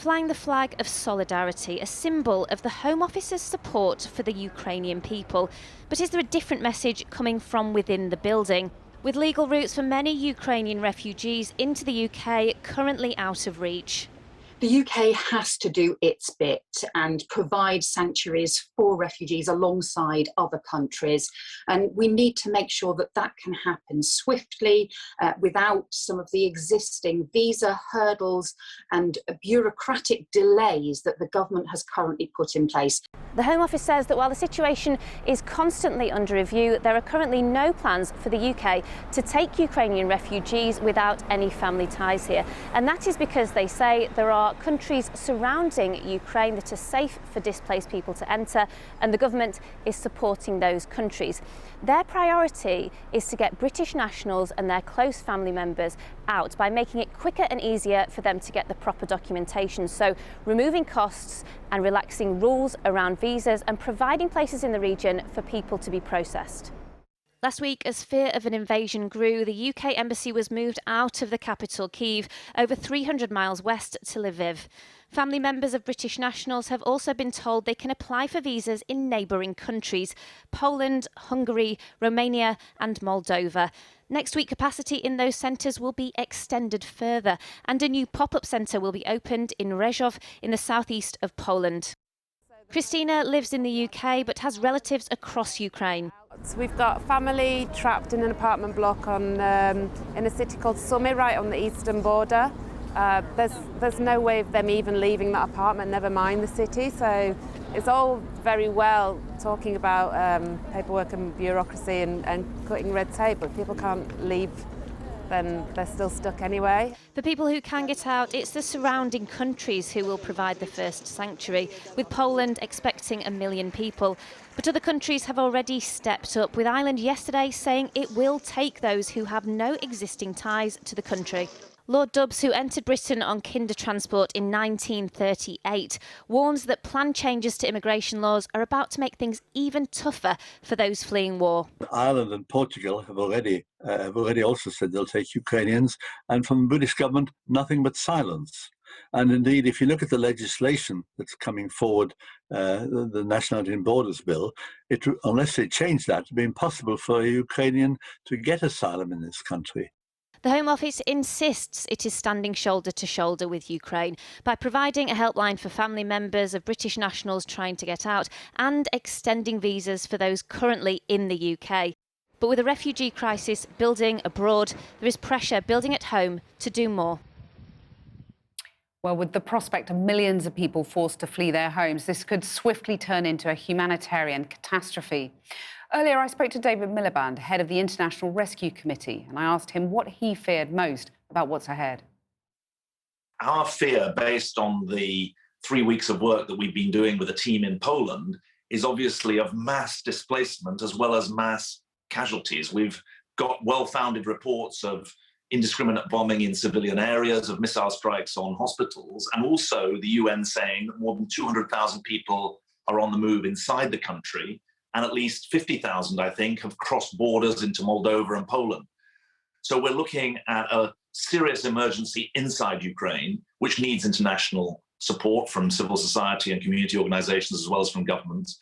flying the flag of solidarity, a symbol of the Home Office's support for the Ukrainian people. But is there a different message coming from within the building? With legal routes for many Ukrainian refugees into the UK currently out of reach. The UK has to do its bit and provide sanctuaries for refugees alongside other countries. And we need to make sure that that can happen swiftly, without some of the existing visa hurdles and bureaucratic delays that the government has currently put in place. The Home Office says that while the situation is constantly under review, there are currently no plans for the UK to take Ukrainian refugees without any family ties here. And that is because they say there are countries surrounding Ukraine that are safe for displaced people to enter, and the government is supporting those countries. Their priority is to get British nationals and their close family members out by making it quicker and easier for them to get the proper documentation. So removing costs and relaxing rules around visas and providing places in the region for people to be processed. Last week, as fear of an invasion grew, the UK embassy was moved out of the capital, Kyiv, over 300 miles west to Lviv. Family members of British nationals have also been told they can apply for visas in neighbouring countries: Poland, Hungary, Romania and Moldova. Next week, capacity in those centres will be extended further, and a new pop-up centre will be opened in Rzeszów in the southeast of Poland. Christina lives in the UK but has relatives across Ukraine. So we've got family trapped in an apartment block in a city called Sumy, right on the eastern border. There's no way of them even leaving that apartment, never mind the city. So it's all very well talking about paperwork and bureaucracy and cutting red tape, but people can't leave, then they're still stuck anyway. For people who can get out, it's the surrounding countries who will provide the first sanctuary, with Poland expecting 1 million people. But other countries have already stepped up, with Ireland yesterday saying it will take those who have no existing ties to the country. Lord Dubs, who entered Britain on kinder transport in 1938, warns that planned changes to immigration laws are about to make things even tougher for those fleeing war. Ireland and Portugal have already also said they'll take Ukrainians, and from the British government, nothing but silence. And indeed, if you look at the legislation that's coming forward, the Nationality and Borders Bill, unless they change that, it'll be impossible for a Ukrainian to get asylum in this country. The Home Office insists it is standing shoulder to shoulder with Ukraine by providing a helpline for family members of British nationals trying to get out and extending visas for those currently in the UK. But with a refugee crisis building abroad, there is pressure building at home to do more. Well, with the prospect of millions of people forced to flee their homes, this could swiftly turn into a humanitarian catastrophe. Earlier, I spoke to David Miliband, head of the International Rescue Committee, and I asked him what he feared most about what's ahead. Our fear, based on the 3 weeks of work that we've been doing with a team in Poland, is obviously of mass displacement as well as mass casualties. We've got well-founded reports of indiscriminate bombing in civilian areas, of missile strikes on hospitals, and also the UN saying that more than 200,000 people are on the move inside the country, and at least 50,000, I think, have crossed borders into Moldova and Poland. So we're looking at a serious emergency inside Ukraine, which needs international support from civil society and community organizations, as well as from governments,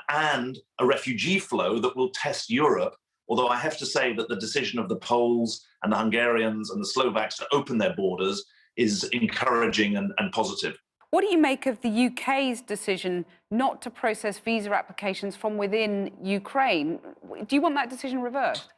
and a refugee flow that will test Europe. Although I have to say that the decision of the Poles and the Hungarians and the Slovaks to open their borders is encouraging and positive. What do you make of the UK's decision not to process visa applications from within Ukraine? Do you want that decision reversed?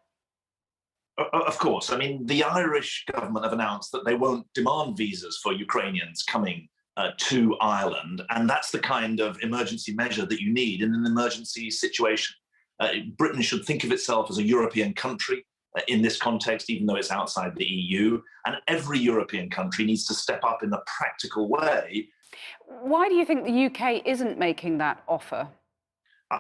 Of course. I mean, the Irish government have announced that they won't demand visas for Ukrainians coming to Ireland, and that's the kind of emergency measure that you need in an emergency situation. Britain should think of itself as a European country in this context, even though it's outside the EU, and every European country needs to step up in a practical way. Why do you think the UK isn't making that offer?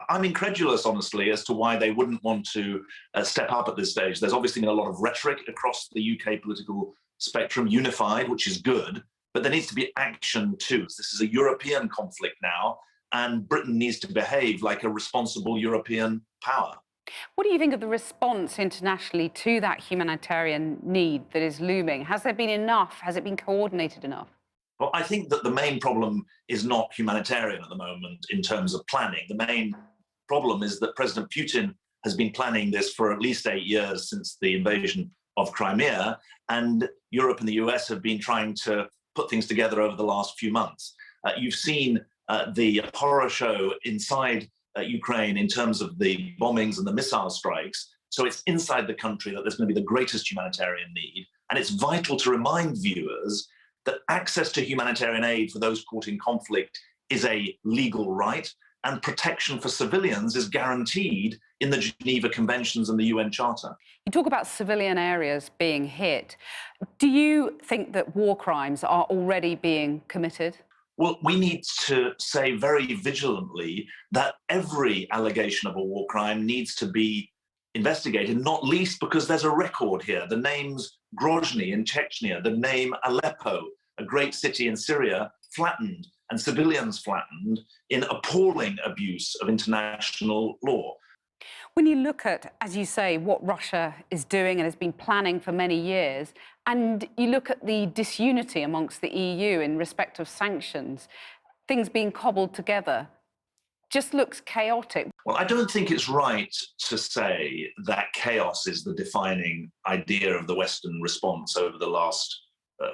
I'm incredulous, honestly, as to why they wouldn't want to step up at this stage. There's obviously been a lot of rhetoric across the UK political spectrum, unified, which is good, but there needs to be action too. This is a European conflict now, and Britain needs to behave like a responsible European power. What do you think of the response internationally to that humanitarian need that is looming? Has there been enough? Has it been coordinated enough? Well, I think that the main problem is not humanitarian at the moment in terms of planning. The main problem is that President Putin has been planning this for at least 8 years since the invasion of Crimea, and Europe and the US have been trying to put things together over the last few months. You've seen the horror show inside Ukraine in terms of the bombings and the missile strikes. So it's inside the country that there's going to be the greatest humanitarian need. And it's vital to remind viewers that access to humanitarian aid for those caught in conflict is a legal right, and protection for civilians is guaranteed in the Geneva Conventions and the UN Charter. You talk about civilian areas being hit. Do you think that war crimes are already being committed? Well, we need to say very vigilantly that every allegation of a war crime needs to be investigated, not least because there's a record here. The names Grozny in Chechnya, the name Aleppo, a great city in Syria, flattened, and civilians flattened in appalling abuse of international law. When you look at, as you say, what Russia is doing and has been planning for many years, and you look at the disunity amongst the EU in respect of sanctions, things being cobbled together, just looks chaotic. Well, I don't think it's right to say that chaos is the defining idea of the Western response over the last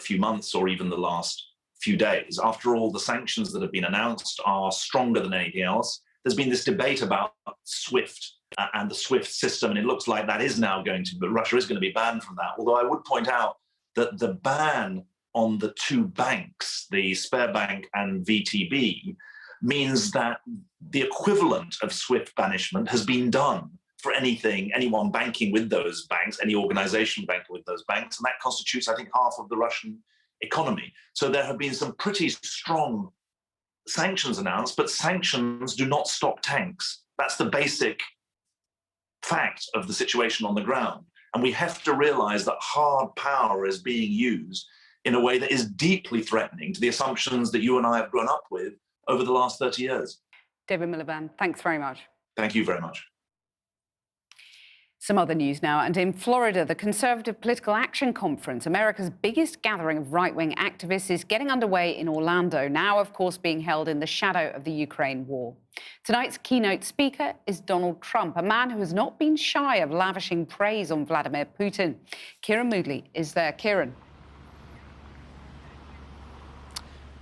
few months or even the last few days. After all, the sanctions that have been announced are stronger than anything else. There's been this debate about SWIFT and the SWIFT system, and it looks like that is now going to, but Russia is going to be banned from that. Although I would point out that the ban on the two banks, the Sberbank and VTB, means that the equivalent of SWIFT banishment has been done for anyone banking with those banks, any organization banking with those banks, and that constitutes, I think, half of the Russian economy. So there have been some pretty strong sanctions announced, but sanctions do not stop tanks. That's the basic fact of the situation on the ground. And we have to realize that hard power is being used in a way that is deeply threatening to the assumptions that you and I have grown up with over the last 30 years. David Miliband, thanks very much. Thank you very much. Some other news now, and in Florida, the Conservative Political Action Conference, America's biggest gathering of right-wing activists, is getting underway in Orlando, now, of course, being held in the shadow of the Ukraine war. Tonight's keynote speaker is Donald Trump, a man who has not been shy of lavishing praise on Vladimir Putin. Kieran Moodley is there. Kieran.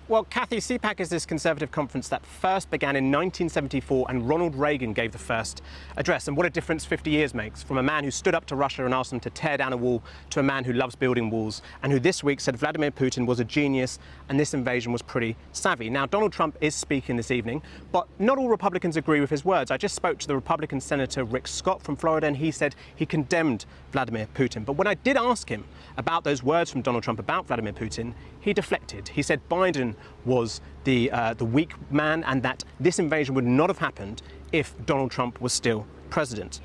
Well, Kathy, CPAC is this Conservative conference that first began in 1974, and Ronald Reagan gave the first address. And what a difference 50 years makes, from a man who stood up to Russia and asked them to tear down a wall to a man who loves building walls and who this week said Vladimir Putin was a genius and this invasion was pretty savvy. Now, Donald Trump is speaking this evening, but not all Republicans agree with his words. I just spoke to the Republican Senator Rick Scott from Florida, and he said he condemned Vladimir Putin. But when I did ask him about those words from Donald Trump about Vladimir Putin, he deflected. He said Biden was the weak man and that this invasion would not have happened if Donald Trump was still president.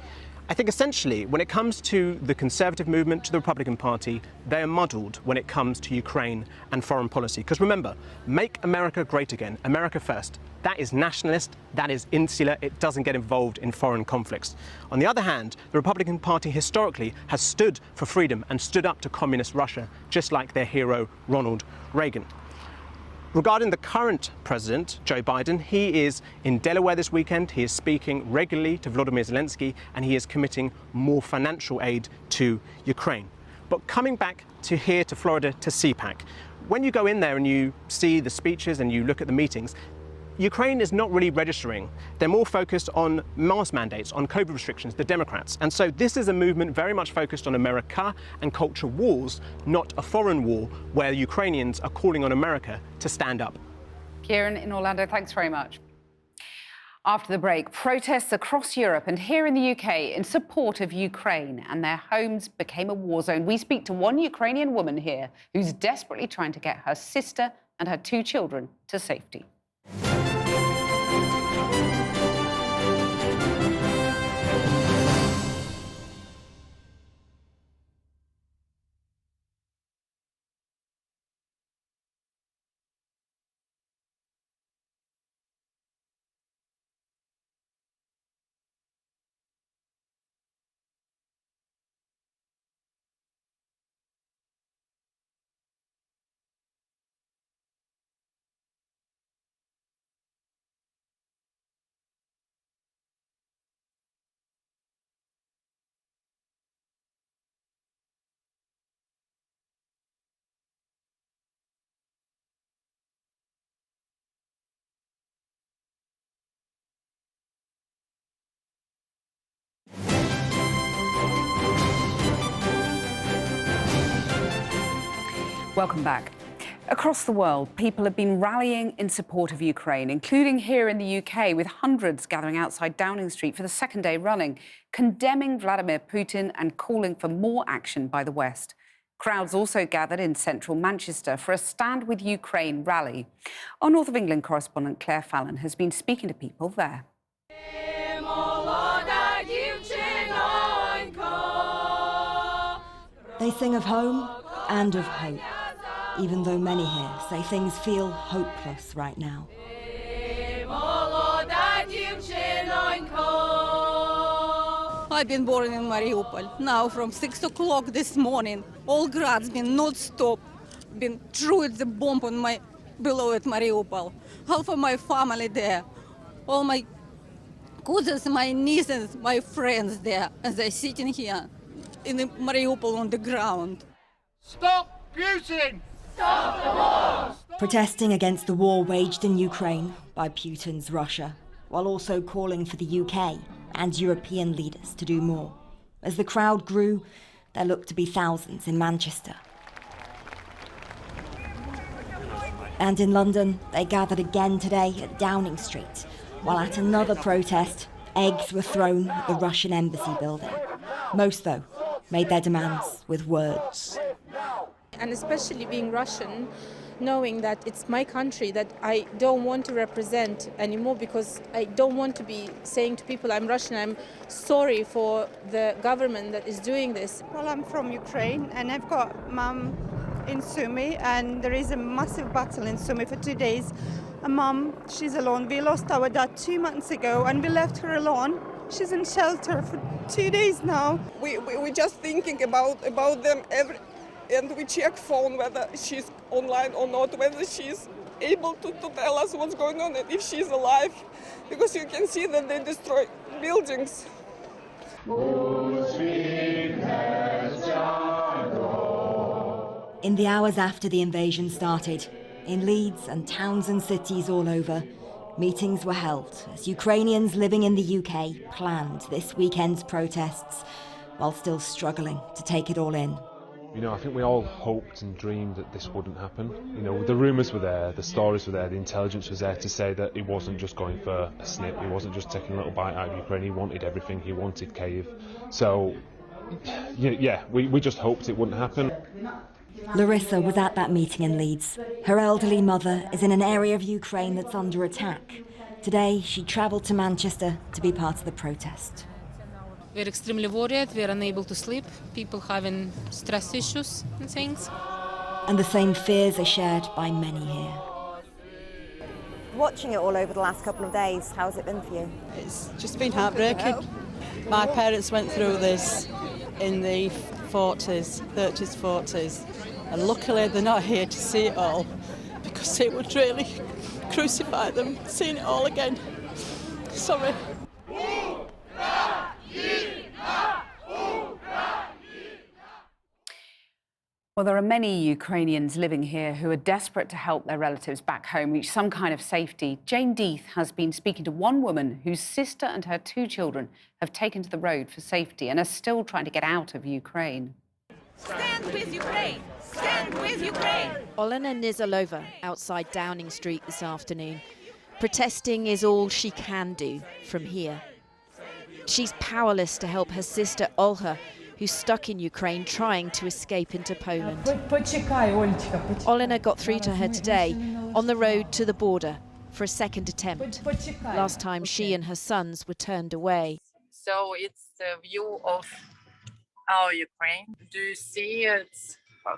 I think essentially when it comes to the Conservative movement, to the Republican Party, they are muddled when it comes to Ukraine and foreign policy. Because remember, make America great again, America first. That is nationalist, that is insular, it doesn't get involved in foreign conflicts. On the other hand, the Republican Party historically has stood for freedom and stood up to communist Russia, just like their hero Ronald Reagan. Regarding the current president, Joe Biden, he is in Delaware this weekend. He is speaking regularly to Volodymyr Zelensky, and he is committing more financial aid to Ukraine. But coming back to here to Florida to CPAC, when you go in there and you see the speeches and you look at the meetings, Ukraine is not really registering. They're more focused on mask mandates, on COVID restrictions, the Democrats. And so this is a movement very much focused on America and culture wars, not a foreign war where Ukrainians are calling on America to stand up. Kieran in Orlando, thanks very much. After the break, protests across Europe and here in the UK in support of Ukraine, and their homes became a war zone. We speak to one Ukrainian woman here who's desperately trying to get her sister and her 2 children to safety. Welcome back. Across the world, people have been rallying in support of Ukraine, including here in the UK, with hundreds gathering outside Downing Street for the second day running, condemning Vladimir Putin and calling for more action by the West. Crowds also gathered in central Manchester for a Stand with Ukraine rally. Our North of England correspondent Claire Fallon has been speaking to people there. They sing of home and of hope, even though many here say things feel hopeless right now. I've been born in Mariupol. Now from 6 o'clock this morning, all Grad's been non-stop, been through the bomb on my below at Mariupol. Half of my family there, all my cousins, my nieces, my friends there, and they're sitting here in the Mariupol on the ground. Stop Putin! Stop the war! Protesting against the war waged in Ukraine by Putin's Russia, while also calling for the UK and European leaders to do more. As the crowd grew, there looked to be thousands in Manchester. And in London, they gathered again today at Downing Street, while at another protest, eggs were thrown at the Russian embassy building. Most, though, made their demands with words. And especially being Russian, knowing that it's my country that I don't want to represent anymore, because I don't want to be saying to people I'm Russian, I'm sorry for the government that is doing this. Well, I'm from Ukraine and I've got mum in Sumy, and there is a massive battle in Sumy for 2 days. A mum, she's alone. We lost our dad 2 months ago and we left her alone. She's in shelter for 2 days now. We're just thinking about them and we check phone whether she's online or not, whether she's able to tell us what's going on and if she's alive, because you can see that they destroy buildings. In the hours after the invasion started, in Leeds and towns and cities all over, meetings were held as Ukrainians living in the UK planned this weekend's protests while still struggling to take it all in. You know, I think we all hoped and dreamed that this wouldn't happen. You know, the rumours were there, the stories were there, the intelligence was there to say that he wasn't just going for a snip, he wasn't just taking a little bite out of Ukraine, he wanted everything, he wanted Kyiv. So, yeah, we just hoped it wouldn't happen. Larissa was at that meeting in Leeds. Her elderly mother is in an area of Ukraine that's under attack. Today, she travelled to Manchester to be part of the protest. We're extremely worried, we're unable to sleep, people having stress issues and things. And the same fears are shared by many here. Watching it all over the last couple of days, how's it been for you? It's just been heartbreaking. My parents went through this in the 40s, 30s, 40s, and luckily they're not here to see it all, because it would really crucify them, seeing it all again. Sorry. Well, there are many Ukrainians living here who are desperate to help their relatives back home reach some kind of safety. Jane Deeth has been speaking to one woman whose sister and her 2 children have taken to the road for safety and are still trying to get out of Ukraine. Stand with Ukraine! Stand with Ukraine! Olena Nizalova outside Downing Street this afternoon. Protesting is all she can do from here. She's powerless to help her sister Olha, who's stuck in Ukraine trying to escape into Poland. Olena got through to her today on the road to the border for a second attempt. Last time she and her sons were turned away. So it's the view of our Ukraine. Do you see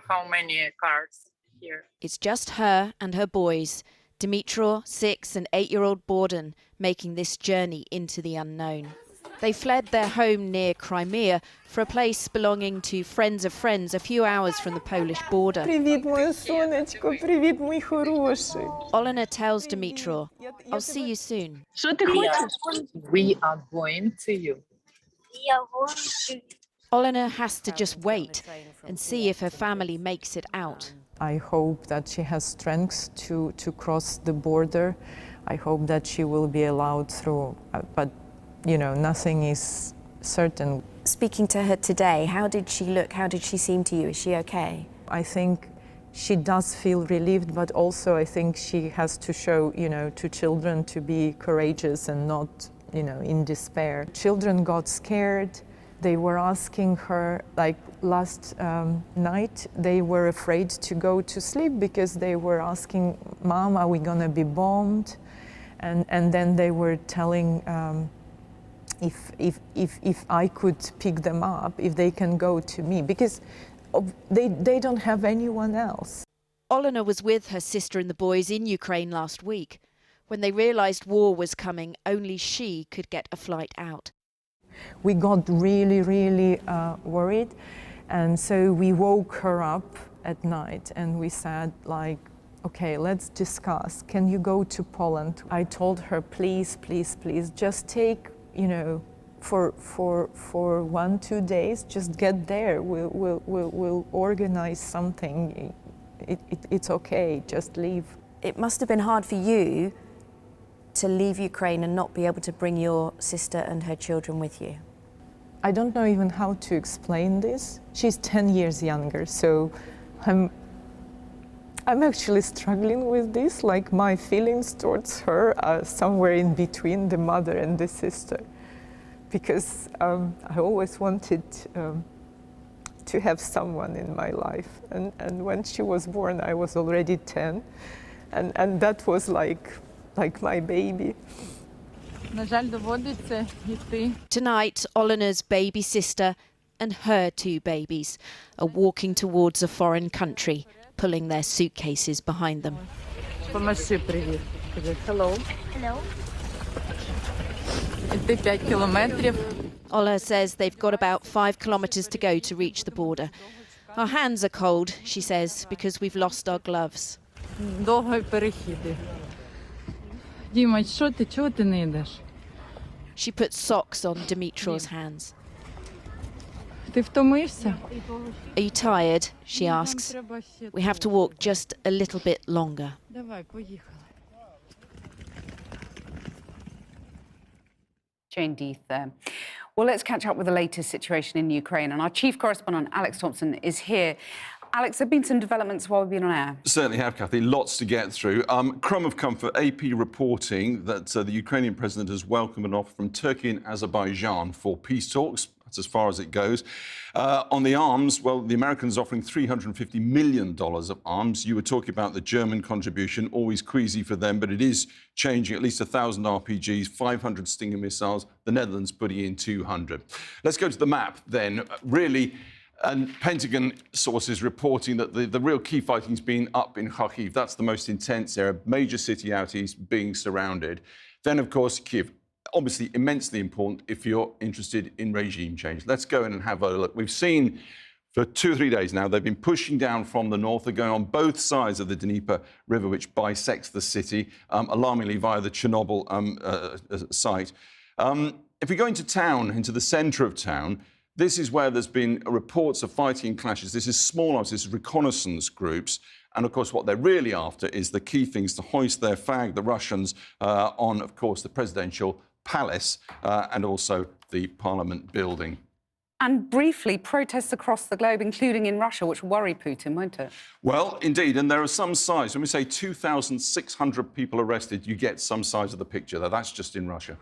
how many cars here? It's just her and her boys, Dmytro, 6 and 8-year-old Borden, making this journey into the unknown. They fled their home near Crimea for a place belonging to friends of friends a few hours from the Polish border. Olena tells Dmytro, "I'll see you soon." We are going to you. Olena has to just wait and see if her family makes it out. I hope that she has strength to cross the border. I hope that she will be allowed through, but you know, nothing is certain. Speaking to her today, how did she look? How did she seem to you? Is she okay? I think she does feel relieved, but also I think she has to show, to children to be courageous and not, in despair. Children got scared. They were asking her, like last night, they were afraid to go to sleep because they were asking, Mom, are we gonna be bombed? And then they were telling if I could pick them up, if they can go to me, because they don't have anyone else. Olena was with her sister and the boys in Ukraine last week. When they realised war was coming, only she could get a flight out. We got really, really worried, and so we woke her up at night and we said, like, okay, let's discuss. Can you go to Poland? I told her, please, please, please, just take, for 1-2 days, just get there. We'll organize something. It's okay, just leave. It must have been hard for you to leave Ukraine and not be able to bring your sister and her children with you. I don't know even how to explain this. She's 10 years younger, so I'm actually struggling with this. Like, my feelings towards her are somewhere in between the mother and the sister, because I always wanted to have someone in my life. And when she was born, I was already 10, and that was like my baby. Tonight, Olena's baby sister and her 2 babies are walking towards a foreign country, pulling their suitcases behind them. Hello. Hello. Ola says they've got about 5 kilometres to go to reach the border. Our hands are cold, she says, because we've lost our gloves. She puts socks on Dimitro's hands. Are you tired? She asks. We have to walk just a little bit longer. Jane Deeth there. Well, let's catch up with the latest situation in Ukraine. And our chief correspondent, Alex Thompson, is here. Alex, there have been some developments while we've been on air. Certainly have, Cathy. Lots to get through. Crumb of comfort, AP reporting that the Ukrainian president has welcomed an offer from Turkey and Azerbaijan for peace talks. That's as far as it goes. On the arms, well, the Americans offering $350 million of arms. You were talking about the German contribution, always queasy for them, but it is changing. At least 1,000 RPGs, 500 Stinger missiles, the Netherlands putting in 200. Let's go to the map then. Really, and Pentagon sources reporting that the real key fighting's been up in Kharkiv. That's the most intense area, major city out east being surrounded. Then, of course, Kyiv. Obviously immensely important if you're interested in regime change. Let's go in and have a look. We've seen for 2 or 3 days now, they've been pushing down from the north. They're going on both sides of the Dnieper River, which bisects the city, alarmingly via the Chernobyl site. If we go into town, into the centre of town, this is where there's been reports of fighting and clashes. This is small arms, this is reconnaissance groups. And, of course, what they're really after is the key things to hoist their flag, the Russians, on, of course, the presidential palace and also the parliament building. And briefly, protests across the globe, including in Russia, which worry Putin, won't it? Well, indeed, and there are some sides. When we say 2,600 people arrested, you get some sides of the picture there. That's just in Russia.